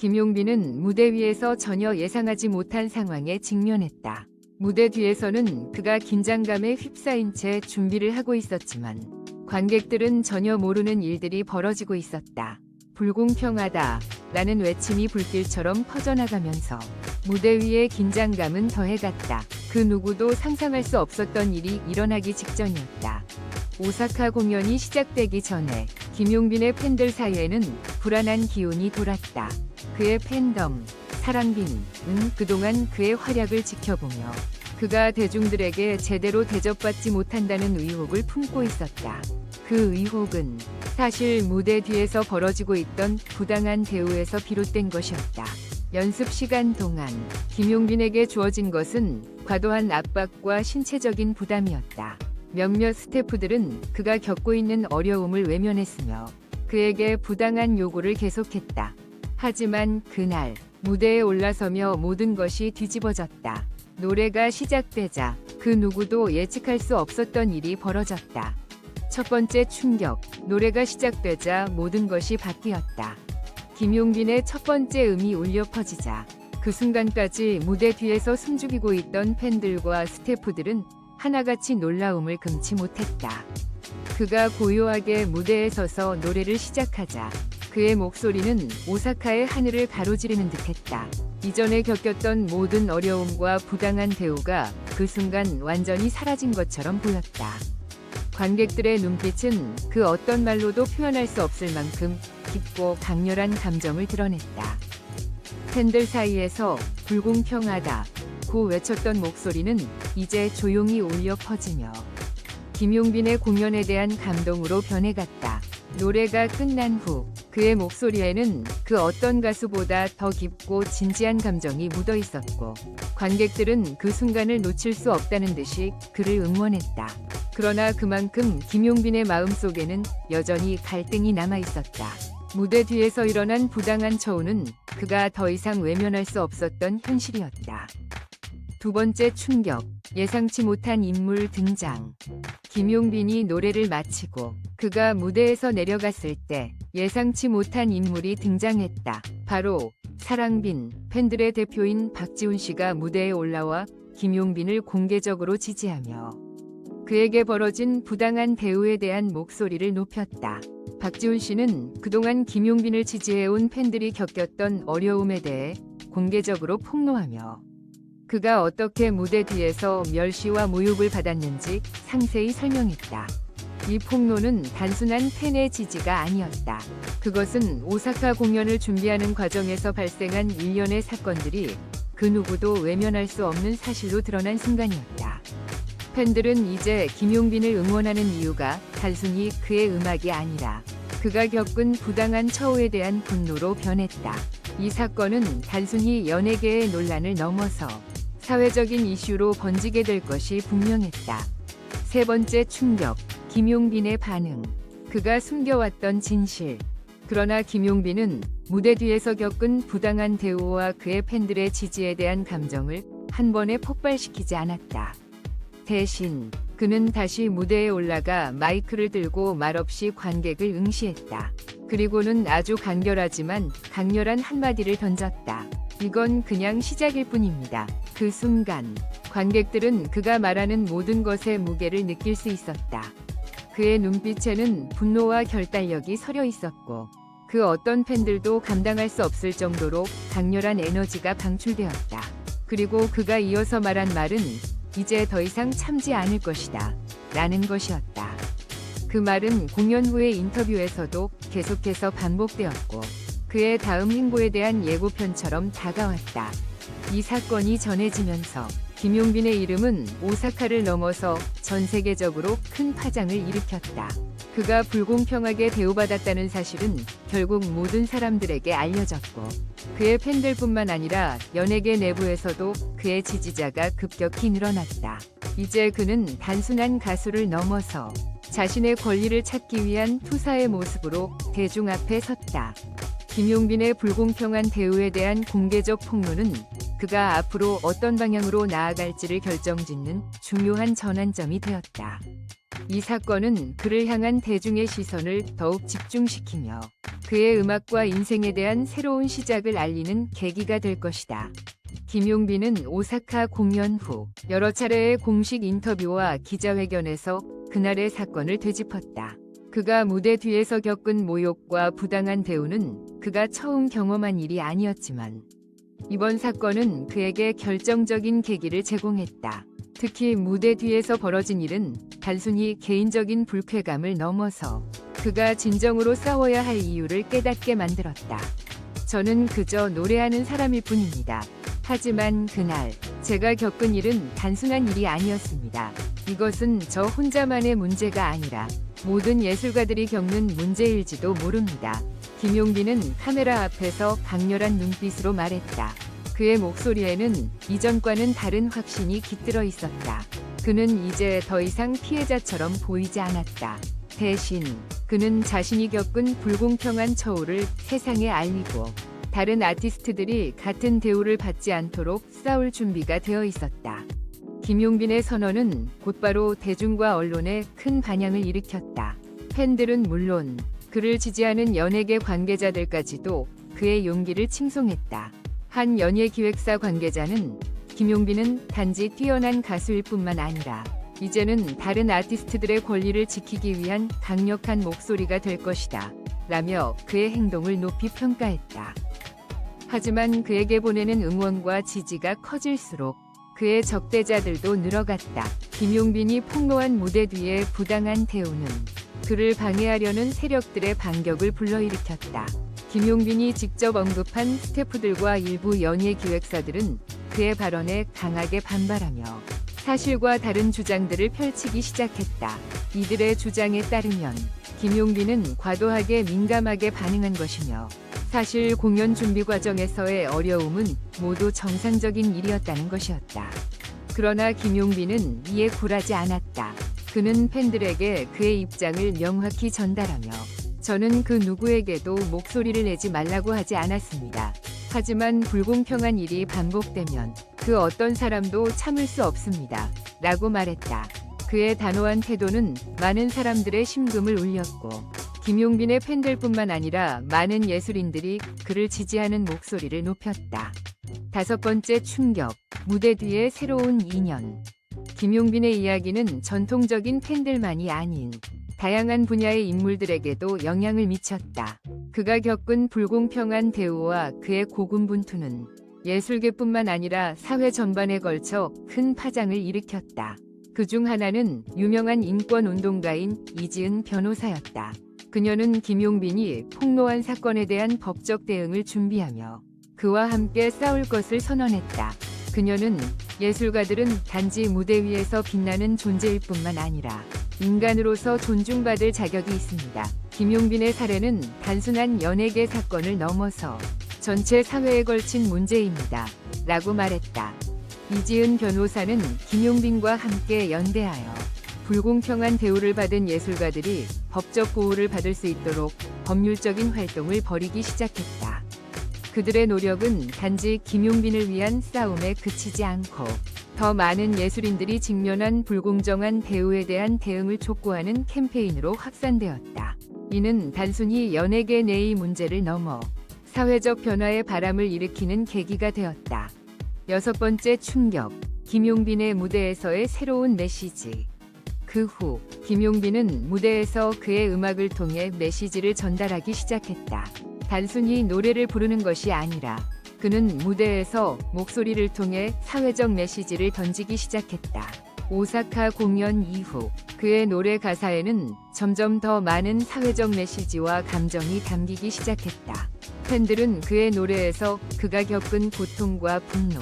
김용빈은 무대 위에서 전혀 예상하지 못한 상황에 직면했다. 무대 뒤에서는 그가 긴장감에 휩싸인 채 준비를 하고 있었지만 관객들은 전혀 모르는 일들이 벌어지고 있었다. 불공평하다 라는 외침이 불길처럼 퍼져나가면서 무대 위의 긴장감은 더해갔다. 그 누구도 상상할 수 없었던 일이 일어나기 직전이었다. 오사카 공연이 시작되기 전에 김용빈의 팬들 사이에는 불안한 기운이 돌았다. 그의 팬덤, 사랑빈은 그동안 그의 활약을 지켜보며 그가 대중들에게 제대로 대접받지 못한다는 의혹을 품고 있었다. 그 의혹은 사실 무대 뒤에서 벌어지고 있던 부당한 대우에서 비롯된 것이었다. 연습 시간 동안 김용빈에게 주어진 것은 과도한 압박과 신체적인 부담이었다. 몇몇 스태프들은 그가 겪고 있는 어려움을 외면했으며 그에게 부당한 요구를 계속했다. 하지만 그날 무대에 올라서며 모든 것이 뒤집어졌다. 노래가 시작되자 그 누구도 예측할 수 없었던 일이 벌어졌다. 첫 번째 충격, 노래가 시작되자 모든 것이 바뀌었다. 김용빈의 첫 번째 음이 울려 퍼지자 그 순간까지 무대 뒤에서 숨죽이고 있던 팬들과 스태프들은 하나같이 놀라움을 금치 못했다. 그가 고요하게 무대에 서서 노래를 시작하자 그의 목소리는 오사카의 하늘을 가로지르는 듯했다. 이전에 겪었던 모든 어려움과 부당한 대우가 그 순간 완전히 사라진 것처럼 보였다. 관객들의 눈빛은 그 어떤 말로도 표현할 수 없을 만큼 깊고 강렬한 감정을 드러냈다. 팬들 사이에서 불공평하다고 외쳤던 목소리는 이제 조용히 울려 퍼지며 김용빈의 공연에 대한 감동으로 변해갔다. 노래가 끝난 후 그의 목소리에는 그 어떤 가수보다 더 깊고 진지한 감정이 묻어 있었고 관객들은 그 순간을 놓칠 수 없다는 듯이 그를 응원했다. 그러나 그만큼 김용빈의 마음속에는 여전히 갈등이 남아 있었다. 무대 뒤에서 일어난 부당한 처우는 그가 더 이상 외면할 수 없었던 현실이었다. 두 번째 충격, 예상치 못한 인물 등장. 김용빈이 노래를 마치고 그가 무대에서 내려갔을 때 예상치 못한 인물이 등장했다. 바로 사랑빈, 팬들의 대표인 박지훈 씨가 무대에 올라와 김용빈을 공개적으로 지지하며 그에게 벌어진 부당한 대우에 대한 목소리를 높였다. 박지훈 씨는 그동안 김용빈을 지지해온 팬들이 겪었던 어려움에 대해 공개적으로 폭로하며 그가 어떻게 무대 뒤에서 멸시와 모욕을 받았는지 상세히 설명했다. 이 폭로는 단순한 팬의 지지가 아니었다. 그것은 오사카 공연을 준비하는 과정에서 발생한 일련의 사건들이 그 누구도 외면할 수 없는 사실로 드러난 순간이었다. 팬들은 이제 김용빈을 응원하는 이유가 단순히 그의 음악이 아니라 그가 겪은 부당한 처우에 대한 분노로 변했다. 이 사건은 단순히 연예계의 논란을 넘어서 사회적인 이슈로 번지게 될 것이 분명했다. 세 번째 충격, 김용빈의 반응. 그가 숨겨왔던 진실. 그러나 김용빈은 무대 뒤에서 겪은 부당한 대우와 그의 팬들의 지지에 대한 감정을 한 번에 폭발시키지 않았다. 대신 그는 다시 무대에 올라가 마이크를 들고 말없이 관객을 응시했다. 그리고는 아주 간결하지만 강렬한 한마디를 던졌다. 이건 그냥 시작일 뿐입니다. 그 순간 관객들은 그가 말하는 모든 것의 무게를 느낄 수 있었다. 그의 눈빛에는 분노와 결단력이 서려 있었고 그 어떤 팬들도 감당할 수 없을 정도로 강렬한 에너지가 방출되었다. 그리고 그가 이어서 말한 말은 이제 더 이상 참지 않을 것이다 라는 것이었다. 그 말은 공연 후의 인터뷰에서도 계속해서 반복되었고 그의 다음 행보에 대한 예고편처럼 다가왔다. 이 사건이 전해지면서 김용빈의 이름은 오사카를 넘어서 전 세계적으로 큰 파장을 일으켰다. 그가 불공평하게 대우받았다는 사실은 결국 모든 사람들에게 알려졌고 그의 팬들뿐만 아니라 연예계 내부에서도 그의 지지자가 급격히 늘어났다. 이제 그는 단순한 가수를 넘어서 자신의 권리를 찾기 위한 투사의 모습으로 대중 앞에 섰다. 김용빈의 불공평한 대우에 대한 공개적 폭로는 그가 앞으로 어떤 방향으로 나아갈지를 결정짓는 중요한 전환점이 되었다. 이 사건은 그를 향한 대중의 시선을 더욱 집중시키며 그의 음악과 인생에 대한 새로운 시작을 알리는 계기가 될 것이다. 김용빈은 오사카 공연 후 여러 차례의 공식 인터뷰와 기자회견에서 그날의 사건을 되짚었다. 그가 무대 뒤에서 겪은 모욕과 부당한 대우는 그가 처음 경험한 일이 아니었지만 이번 사건은 그에게 결정적인 계기를 제공했다. 특히 무대 뒤에서 벌어진 일은 단순히 개인적인 불쾌감을 넘어서 그가 진정으로 싸워야 할 이유를 깨닫게 만들었다. 저는 그저 노래하는 사람일 뿐입니다. 하지만 그날 제가 겪은 일은 단순한 일이 아니었습니다. 이것은 저 혼자만의 문제가 아니라 모든 예술가들이 겪는 문제일지도 모릅니다. 김용빈은 카메라 앞에서 강렬한 눈빛으로 말했다. 그의 목소리에는 이전과는 다른 확신이 깃들어 있었다. 그는 이제 더 이상 피해자처럼 보이지 않았다. 대신 그는 자신이 겪은 불공평한 처우를 세상에 알리고 다른 아티스트들이 같은 대우를 받지 않도록 싸울 준비가 되어 있었다. 김용빈의 선언은 곧바로 대중과 언론에 큰 반향을 일으켰다. 팬들은 물론 그를 지지하는 연예계 관계자들까지도 그의 용기를 칭송했다. 한 연예기획사 관계자는 김용빈은 단지 뛰어난 가수일 뿐만 아니라 이제는 다른 아티스트들의 권리를 지키기 위한 강력한 목소리가 될 것이다. 라며 그의 행동을 높이 평가했다. 하지만 그에게 보내는 응원과 지지가 커질수록 그의 적대자들도 늘어갔다. 김용빈이 폭로한 무대 뒤의 부당한 대우는 그를 방해하려는 세력들의 반격을 불러일으켰다. 김용빈이 직접 언급한 스태프들과 일부 연예기획사들은 그의 발언에 강하게 반발하며 사실과 다른 주장들을 펼치기 시작했다. 이들의 주장에 따르면 김용빈은 과도하게 민감하게 반응한 것이며 사실 공연 준비 과정에서의 어려움은 모두 정상적인 일이었다는 것이었다. 그러나 김용빈은 이에 굴하지 않았다. 그는 팬들에게 그의 입장을 명확히 전달하며 저는 그 누구에게도 목소리를 내지 말라고 하지 않았습니다. 하지만 불공평한 일이 반복되면 그 어떤 사람도 참을 수 없습니다. 라고 말했다. 그의 단호한 태도는 많은 사람들의 심금을 울렸고 김용빈의 팬들뿐만 아니라 많은 예술인들이 그를 지지하는 목소리를 높였다. 5번째 충격, 무대 뒤의 새로운 인연. 김용빈의 이야기는 전통적인 팬들만이 아닌 다양한 분야의 인물들에게도 영향을 미쳤다. 그가 겪은 불공평한 대우와 그의 고군분투는 예술계뿐만 아니라 사회 전반에 걸쳐 큰 파장을 일으켰다. 그중 하나는 유명한 인권운동가인 이지은 변호사였다. 그녀는 김용빈이 폭로한 사건에 대한 법적 대응을 준비하며 그와 함께 싸울 것을 선언했다. 그녀는 예술가들은 단지 무대 위에서 빛나는 존재일 뿐만 아니라 인간으로서 존중받을 자격이 있습니다. 김용빈의 사례는 단순한 연예계 사건을 넘어서 전체 사회에 걸친 문제입니다. 라고 말했다. 이지은 변호사는 김용빈과 함께 연대하여 불공평한 대우를 받은 예술가들이 법적 보호를 받을 수 있도록 법률적인 활동을 벌이기 시작했다. 그들의 노력은 단지 김용빈을 위한 싸움에 그치지 않고 더 많은 예술인들이 직면한 불공정한 대우에 대한 대응을 촉구하는 캠페인으로 확산되었다. 이는 단순히 연예계 내의 문제를 넘어 사회적 변화의 바람을 일으키는 계기가 되었다. 6번째 충격, 김용빈의 무대에서의 새로운 메시지. 그 후 김용빈은 무대에서 그의 음악을 통해 메시지를 전달하기 시작했다. 단순히 노래를 부르는 것이 아니라 그는 무대에서 목소리를 통해 사회적 메시지를 던지기 시작했다. 오사카 공연 이후 그의 노래 가사에는 점점 더 많은 사회적 메시지와 감정이 담기기 시작했다. 팬들은 그의 노래에서 그가 겪은 고통과 분노,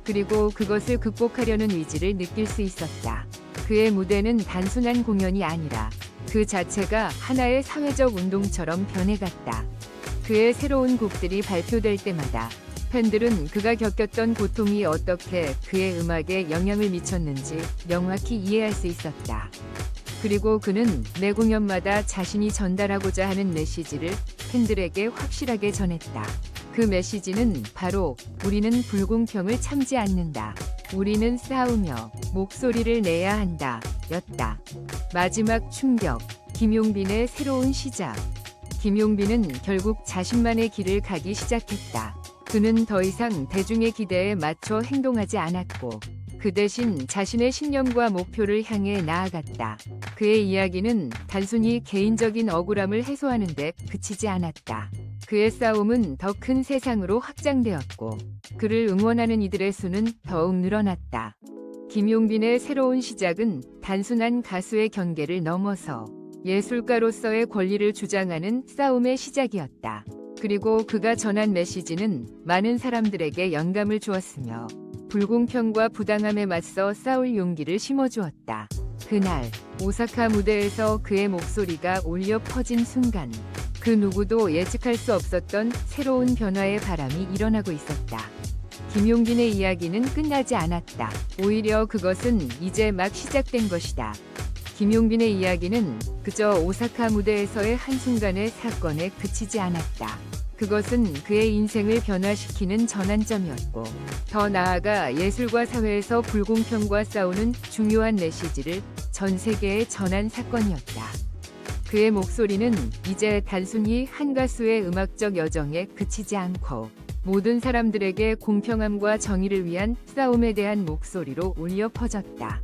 그리고 그것을 극복하려는 의지를 느낄 수 있었다. 그의 무대는 단순한 공연이 아니라 그 자체가 하나의 사회적 운동처럼 변해갔다. 그의 새로운 곡들이 발표될 때마다 팬들은 그가 겪었던 고통이 어떻게 그의 음악에 영향을 미쳤는지 명확히 이해할 수 있었다. 그리고 그는 매 공연마다 자신이 전달하고자 하는 메시지를 팬들에게 확실하게 전했다. 그 메시지는 바로 우리는 불공평을 참지 않는다. 우리는 싸우며 목소리를 내야 한다. 였다. 마지막 충격. 김용빈의 새로운 시작. 김용빈은 결국 자신만의 길을 가기 시작했다. 그는 더 이상 대중의 기대에 맞춰 행동하지 않았고 그 대신 자신의 신념과 목표를 향해 나아갔다. 그의 이야기는 단순히 개인적인 억울함을 해소하는 데 그치지 않았다. 그의 싸움은 더 큰 세상으로 확장되었고 그를 응원하는 이들의 수는 더욱 늘어났다. 김용빈의 새로운 시작은 단순한 가수의 경계를 넘어서 예술가로서의 권리를 주장하는 싸움의 시작이었다. 그리고 그가 전한 메시지는 많은 사람들에게 영감을 주었으며 불공평과 부당함에 맞서 싸울 용기를 심어주었다. 그날 오사카 무대에서 그의 목소리가 울려 퍼진 순간 그 누구도 예측할 수 없었던 새로운 변화의 바람이 일어나고 있었다. 김용빈의 이야기는 끝나지 않았다. 오히려 그것은 이제 막 시작된 것이다. 김용빈의 이야기는 그저 오사카 무대에서의 한순간의 사건에 그치지 않았다. 그것은 그의 인생을 변화시키는 전환점이었고 더 나아가 예술과 사회에서 불공평과 싸우는 중요한 메시지를 전 세계에 전한 사건이었다. 그의 목소리는 이제 단순히 한 가수의 음악적 여정에 그치지 않고 모든 사람들에게 공평함과 정의를 위한 싸움에 대한 목소리로 울려 퍼졌다.